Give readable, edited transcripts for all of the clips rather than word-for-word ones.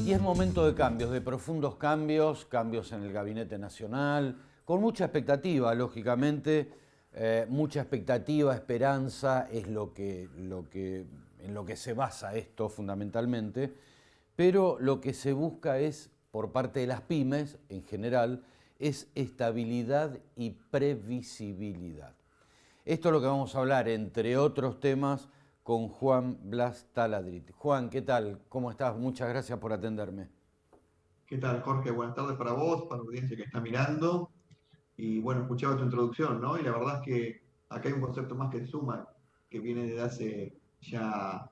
Y es momento de cambios, de profundos cambios, cambios en el Gabinete Nacional, con mucha expectativa, lógicamente, mucha expectativa, esperanza, es en lo que se basa esto fundamentalmente, pero lo que se busca es, por parte de las pymes en general, es estabilidad y previsibilidad. Esto es lo que vamos a hablar, entre otros temas, con Juan Blas Taladritt. Juan, ¿qué tal? ¿Cómo estás? Muchas gracias por atenderme. ¿Qué tal, Jorge? Buenas tardes para vos, para la audiencia que está mirando. Y bueno, escuchaba tu introducción, ¿no? Y la verdad es que acá hay un concepto más que suma, que viene desde hace ya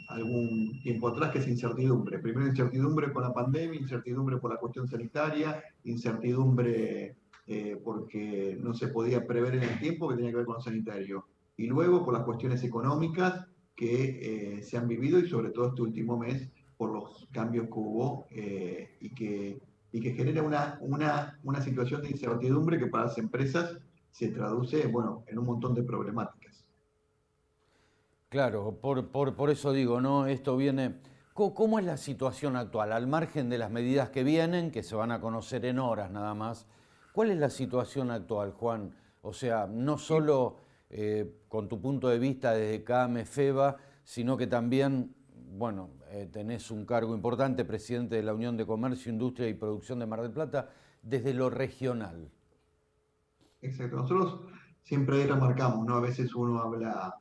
algún tiempo atrás, que es incertidumbre. Primero incertidumbre con la pandemia, incertidumbre por la cuestión sanitaria, incertidumbre porque no se podía prever en el tiempo que tenía que ver con lo sanitario. Y luego por las cuestiones económicas que se han vivido y sobre todo este último mes por los cambios que hubo y que genera una situación de incertidumbre que para las empresas se traduce, bueno, en un montón de problemáticas. Claro, por eso digo, ¿no? Esto viene. ¿Cómo es la situación actual? Al margen de las medidas que vienen, que se van a conocer en horas nada más, ¿cuál es la situación actual, Juan? O sea, no Y solo con tu punto de vista desde CAME, FEBA, sino que también, bueno, tenés un cargo importante, presidente de la Unión de Comercio, Industria y Producción de Mar del Plata, desde lo regional. exacto, nosotros siempre ahí remarcamos, ¿no? A veces uno habla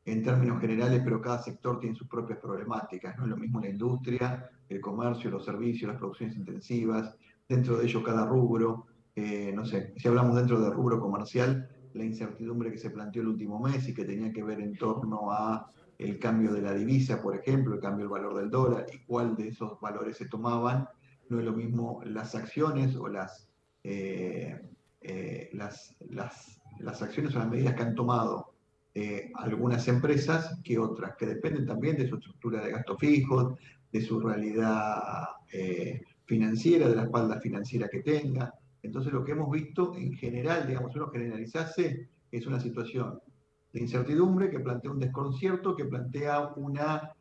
en términos generales, pero cada sector tiene sus propias problemáticas, no es lo mismo la industria, el comercio, los servicios, las producciones intensivas, dentro de ello cada rubro, no sé, si hablamos dentro del rubro comercial, la incertidumbre que se planteó el último mes y que tenía que ver en torno a el cambio de la divisa, por ejemplo, el cambio del valor del dólar y cuál de esos valores se tomaban, no es lo mismo las acciones o eh, las acciones o las medidas que han tomado algunas empresas que otras, que dependen también de su estructura de gastos fijos, de su realidad financiera, de la espalda financiera que tenga. Entonces lo que hemos visto en general, digamos, uno generalizase, es una situación de incertidumbre que plantea un desconcierto, que plantea una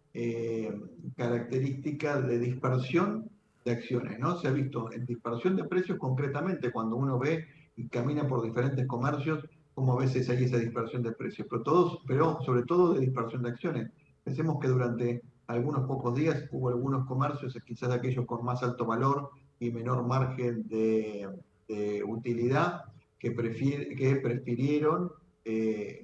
característica de dispersión de acciones, ¿no? Se ha visto en dispersión de precios concretamente cuando uno ve y camina por diferentes comercios como a veces hay esa dispersión de precios, pero sobre todo de dispersión de acciones. Pensemos que durante algunos pocos días hubo algunos comercios, quizás aquellos con más alto valor y menor margen de utilidad, que prefirieron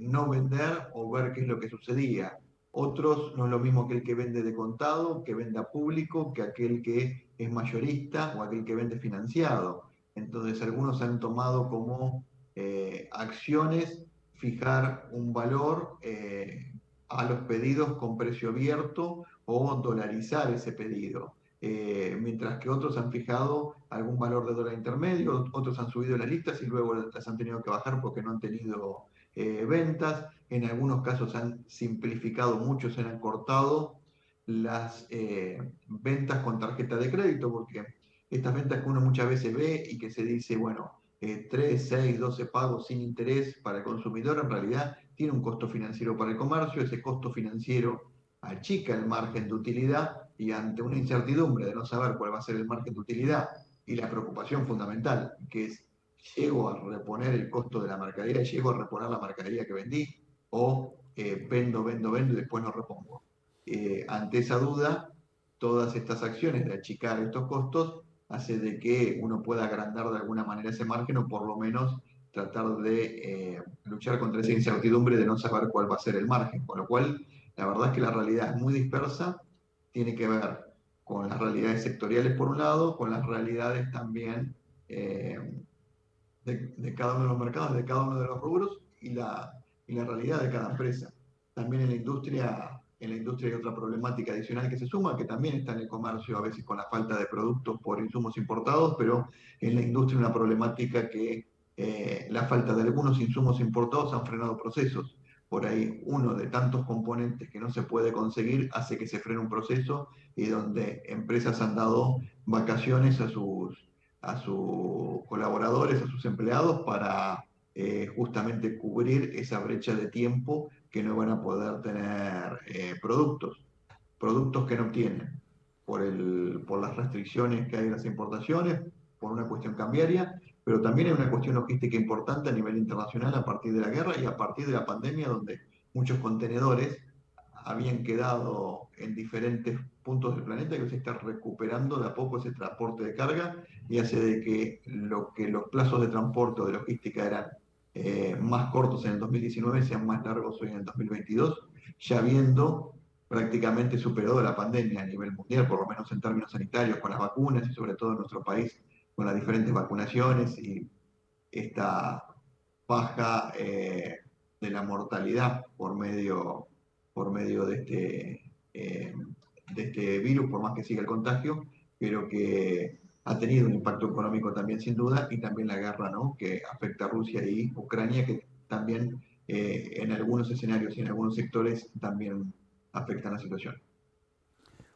no vender o ver qué es lo que sucedía. Otros no es lo mismo aquel que vende de contado, que vende a público, que aquel que es mayorista o aquel que vende financiado. Entonces algunos han tomado como acciones fijar un valor a los pedidos con precio abierto o dolarizar ese pedido. Mientras que otros han fijado algún valor de dólar intermedio, otros han subido las listas y luego las han tenido que bajar porque no han tenido ventas. En algunos casos han simplificado mucho, se han cortado las ventas con tarjeta de crédito, porque estas ventas que uno muchas veces ve y que se dice, bueno, 3, 6, 12 pagos sin interés para el consumidor, en realidad tiene un costo financiero para el comercio, ese costo financiero achica el margen de utilidad y ante una incertidumbre de no saber cuál va a ser el margen de utilidad y la preocupación fundamental, que es, ¿llego a reponer el costo de la mercadería? ¿Llego a reponer la mercadería que vendí? ¿O vendo y después no repongo? Ante esa duda, todas estas acciones de achicar estos costos hace de que uno pueda agrandar de alguna manera ese margen o por lo menos tratar de luchar contra esa incertidumbre de no saber cuál va a ser el margen. Con lo cual, la verdad es que la realidad es muy dispersa, tiene que ver con las realidades sectoriales por un lado, con las realidades también de cada uno de los mercados, de cada uno de los rubros y la realidad de cada empresa. También en la industria hay otra problemática adicional que se suma, que también está en el comercio, a veces con la falta de productos por insumos importados, pero en la industria una problemática que la falta de algunos insumos importados han frenado procesos. Por ahí uno de tantos componentes que no se puede conseguir hace que se frene un proceso y donde empresas han dado vacaciones a sus colaboradores, a sus empleados, para justamente cubrir esa brecha de tiempo que no van a poder tener productos que no tienen. por las restricciones que hay en las importaciones, por una cuestión cambiaria, pero también hay una cuestión logística importante a nivel internacional a partir de la guerra y a partir de la pandemia, donde muchos contenedores habían quedado en diferentes puntos del planeta y hoy se está recuperando de a poco ese transporte de carga y hace de que los plazos de transporte o de logística eran más cortos en el 2019 sean más largos hoy en el 2022, ya habiendo prácticamente superado la pandemia a nivel mundial, por lo menos en términos sanitarios, con las vacunas y sobre todo en nuestro país con las diferentes vacunaciones y esta baja de la mortalidad por medio de este virus, por más que siga el contagio, pero que ha tenido un impacto económico también sin duda, y también la guerra, ¿no?, que afecta a Rusia y Ucrania, que también en algunos escenarios y en algunos sectores también afectan la situación.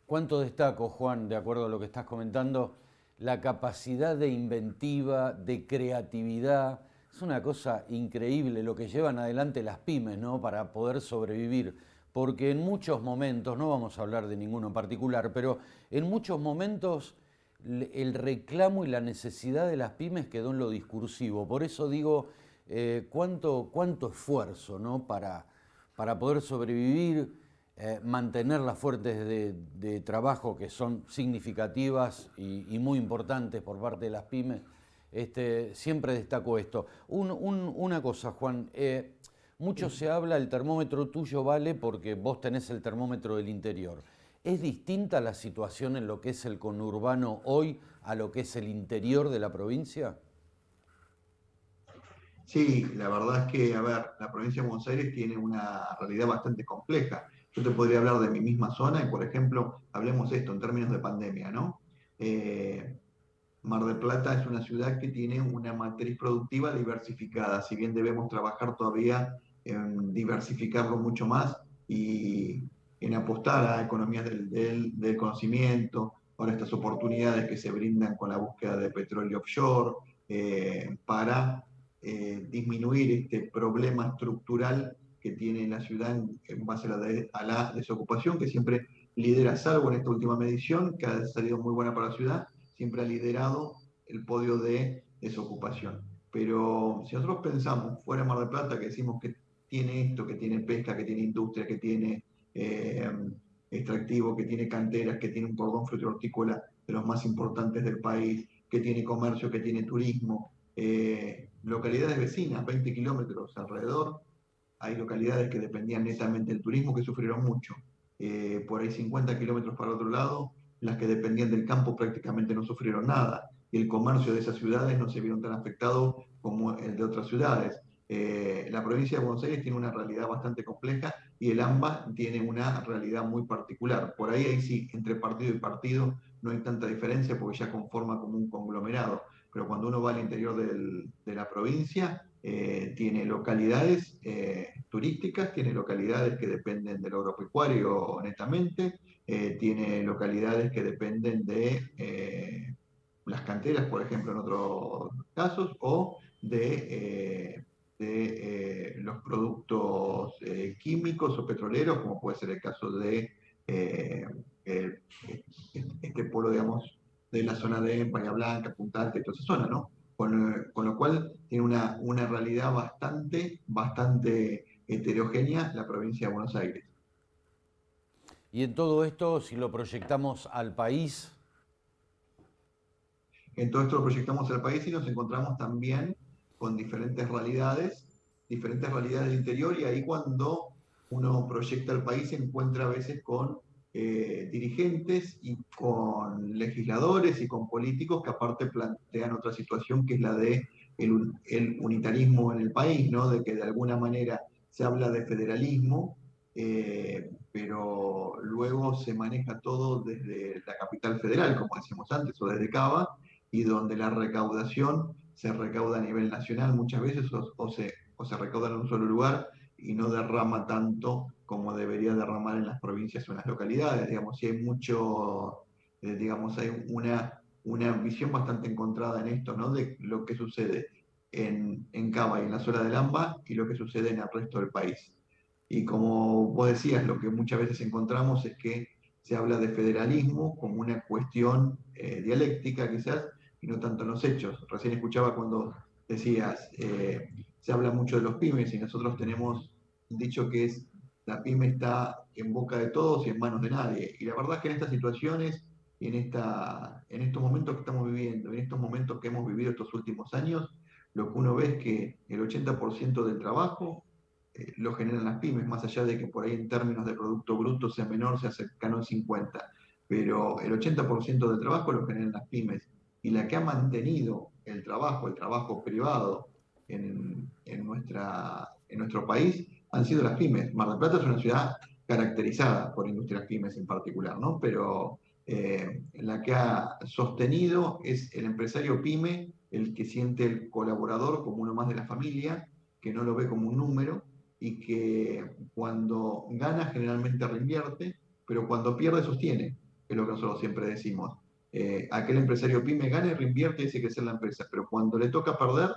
¿Cuánto destaco, Juan, de acuerdo a lo que estás comentando, la capacidad de inventiva, de creatividad? Es una cosa increíble lo que llevan adelante las pymes, ¿no?, para poder sobrevivir. Porque en muchos momentos, no vamos a hablar de ninguno en particular, pero en muchos momentos el reclamo y la necesidad de las pymes quedó en lo discursivo. Por eso digo, cuánto esfuerzo, ¿no?, para poder sobrevivir, mantener las fuentes de trabajo que son significativas y muy importantes por parte de las pymes. Siempre destaco esto. Una cosa, Juan, mucho se habla, el termómetro tuyo vale porque vos tenés el termómetro del interior. ¿Es distinta la situación en lo que es el conurbano hoy a lo que es el interior de la provincia? Sí, la verdad es que, a ver, la provincia de Buenos Aires tiene una realidad bastante compleja. Yo te podría hablar de mi misma zona y, por ejemplo, hablemos esto en términos de pandemia, ¿no? Eh, Mar del Plata es una ciudad que tiene una matriz productiva diversificada, si bien debemos trabajar todavía en diversificarlo mucho más y en apostar a economías del conocimiento, ahora estas oportunidades que se brindan con la búsqueda de petróleo offshore, para disminuir este problema estructural que tiene la ciudad en base a la desocupación, que siempre lidera, salvo en esta última medición, que ha salido muy buena para la ciudad, siempre ha liderado el podio de desocupación. Pero si nosotros pensamos fuera de Mar del Plata, que decimos que tiene esto, que tiene pesca, que tiene industria, que tiene eh, extractivo, que tiene canteras, que tiene un cordón frutícola de los más importantes del país, que tiene comercio, que tiene turismo, localidades vecinas, 20 kilómetros alrededor, hay localidades que dependían netamente del turismo que sufrieron mucho. Por ahí 50 kilómetros para otro lado, las que dependían del campo prácticamente no sufrieron nada. Y el comercio de esas ciudades no se vieron tan afectados como el de otras ciudades. La provincia de Buenos Aires tiene una realidad bastante compleja y el AMBA tiene una realidad muy particular. Por ahí sí, entre partido y partido no hay tanta diferencia porque ya conforma como un conglomerado. Pero cuando uno va al interior de la provincia, tiene localidades turísticas, tiene localidades que dependen del agropecuario netamente, tiene localidades que dependen de las canteras, por ejemplo, en otros casos, o los productos químicos o petroleros, como puede ser el caso de eh, eh, este pueblo, digamos, de la zona de Bahía Blanca, Punta Alta y toda esa zona, ¿no? Con lo cual tiene una realidad bastante heterogénea la provincia de Buenos Aires. Y en todo esto, si lo proyectamos al país, En todo esto lo proyectamos al país y nos encontramos también con diferentes realidades del interior, y ahí cuando uno proyecta al país se encuentra a veces con dirigentes y con legisladores y con políticos que aparte plantean otra situación que es la de el unitarismo en el país, ¿no? De que de alguna manera se habla de federalismo, pero luego se maneja todo desde la capital federal, como decíamos antes, o desde Cava, y donde la recaudación se recauda a nivel nacional muchas veces o se recauda en un solo lugar y no derrama tanto como debería derramar en las provincias o en las localidades. Digamos, si hay mucho, digamos, hay una visión bastante encontrada en esto, ¿no? De lo que sucede en Cava y en la zona del AMBA y lo que sucede en el resto del país. Y como vos decías, lo que muchas veces encontramos es que se habla de federalismo como una cuestión dialéctica quizás, y no tanto en los hechos. Recién escuchaba cuando decías, se habla mucho de los pymes y nosotros tenemos un dicho que es, la pyme está en boca de todos y en manos de nadie. Y la verdad es que en estas situaciones y en estos momentos que estamos viviendo, en estos momentos que hemos vivido estos últimos años, lo que uno ve es que el 80% del trabajo lo generan las pymes, más allá de que por ahí en términos de Producto Bruto sea menor, sea cercano al 50%, pero el 80% del trabajo lo generan las pymes. Y la que ha mantenido el trabajo privado en nuestro país, han sido las pymes. Mar del Plata es una ciudad caracterizada por industrias pymes en particular, ¿no? Pero la que ha sostenido es el empresario pyme, el que siente el colaborador como uno más de la familia, que no lo ve como un número y que cuando gana generalmente reinvierte, pero cuando pierde sostiene, que es lo que nosotros siempre decimos. Aquel empresario pyme gana y reinvierte y hace crecer la empresa, pero cuando le toca perder,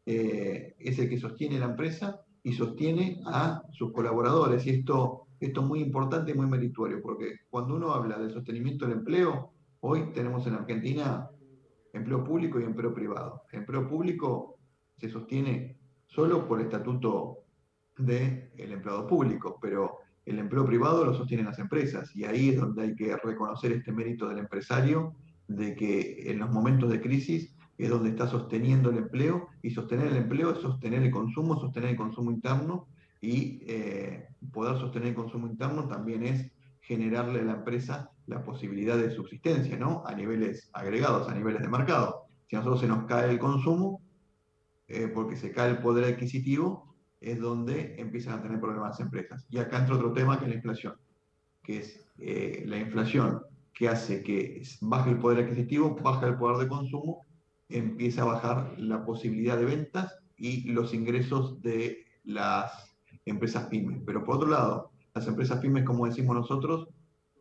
es el que sostiene la empresa y sostiene a sus colaboradores. Y esto es muy importante y muy meritorio, porque cuando uno habla del sostenimiento del empleo, hoy tenemos en Argentina empleo público y empleo privado. El empleo público se sostiene solo por el estatuto del empleado público, pero el empleo privado lo sostienen las empresas y ahí es donde hay que reconocer este mérito del empresario, de que en los momentos de crisis es donde está sosteniendo el empleo y sostener el empleo es sostener el consumo interno y poder sostener el consumo interno también es generarle a la empresa la posibilidad de subsistencia, ¿no? A niveles agregados, a niveles de mercado. Si a nosotros se nos cae el consumo, porque se cae el poder adquisitivo, es donde empiezan a tener problemas las empresas. Y acá entra otro tema que es la inflación, que es la inflación que hace que baje el poder adquisitivo, baja el poder de consumo, empieza a bajar la posibilidad de ventas y los ingresos de las empresas pymes. Pero por otro lado, las empresas pymes, como decimos nosotros,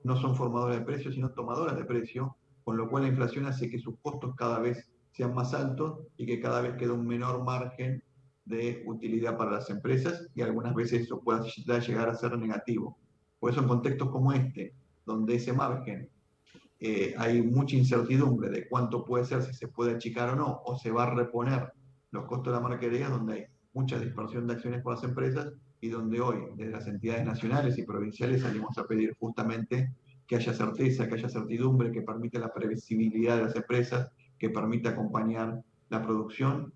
no son formadoras de precios, sino tomadoras de precio, con lo cual la inflación hace que sus costos cada vez sean más altos y que cada vez queda un menor margen de utilidad para las empresas y algunas veces eso puede llegar a ser negativo. Por eso en contextos como este, donde ese margen hay mucha incertidumbre de cuánto puede ser, si se puede achicar o no, o se va a reponer los costos de la mercadería, donde hay mucha dispersión de acciones por las empresas y donde hoy, desde las entidades nacionales y provinciales, salimos a pedir justamente que haya certeza, que haya certidumbre, que permita la previsibilidad de las empresas, que permita acompañar la producción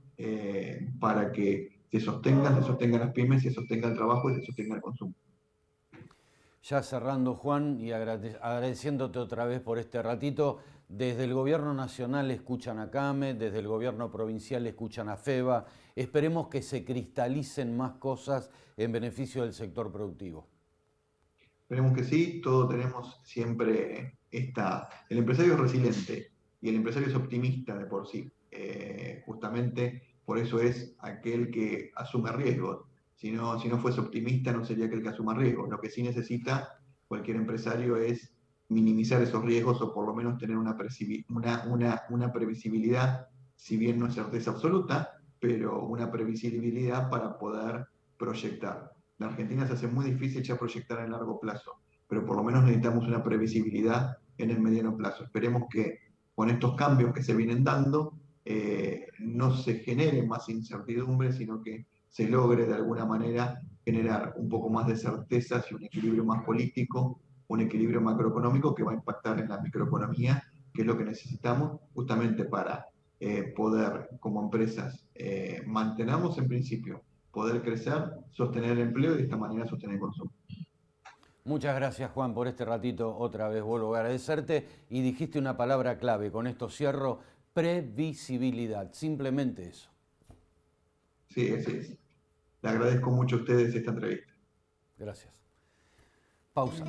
para que se sostengan las pymes, se sostenga el trabajo y se sostenga el consumo. Ya cerrando, Juan, y agradeciéndote otra vez por este ratito, desde el gobierno nacional escuchan a CAME, desde el gobierno provincial escuchan a FEBA. Esperemos que se cristalicen más cosas en beneficio del sector productivo. Esperemos que sí, todos tenemos siempre el empresario es resiliente y el empresario es optimista de por sí. Justamente por eso es aquel que asume riesgos. Si no fuese optimista no sería aquel que asuma riesgos. Lo que sí necesita cualquier empresario es minimizar esos riesgos o por lo menos tener una previsibilidad, si bien no es certeza absoluta, pero una previsibilidad para poder proyectar. En Argentina se hace muy difícil ya proyectar en largo plazo, pero por lo menos necesitamos una previsibilidad en el mediano plazo. Esperemos que con estos cambios que se vienen dando no se genere más incertidumbre, sino que se logre de alguna manera generar un poco más de certezas y un equilibrio más político, un equilibrio macroeconómico que va a impactar en la microeconomía, que es lo que necesitamos justamente para poder como empresas mantenamos en principio poder crecer, sostener el empleo y de esta manera sostener el consumo. Muchas gracias, Juan, por este ratito. Otra vez vuelvo a agradecerte y dijiste una palabra clave. Con esto cierro: previsibilidad. Simplemente eso. Sí, así es. Le agradezco mucho a ustedes esta entrevista. Gracias. Pausa.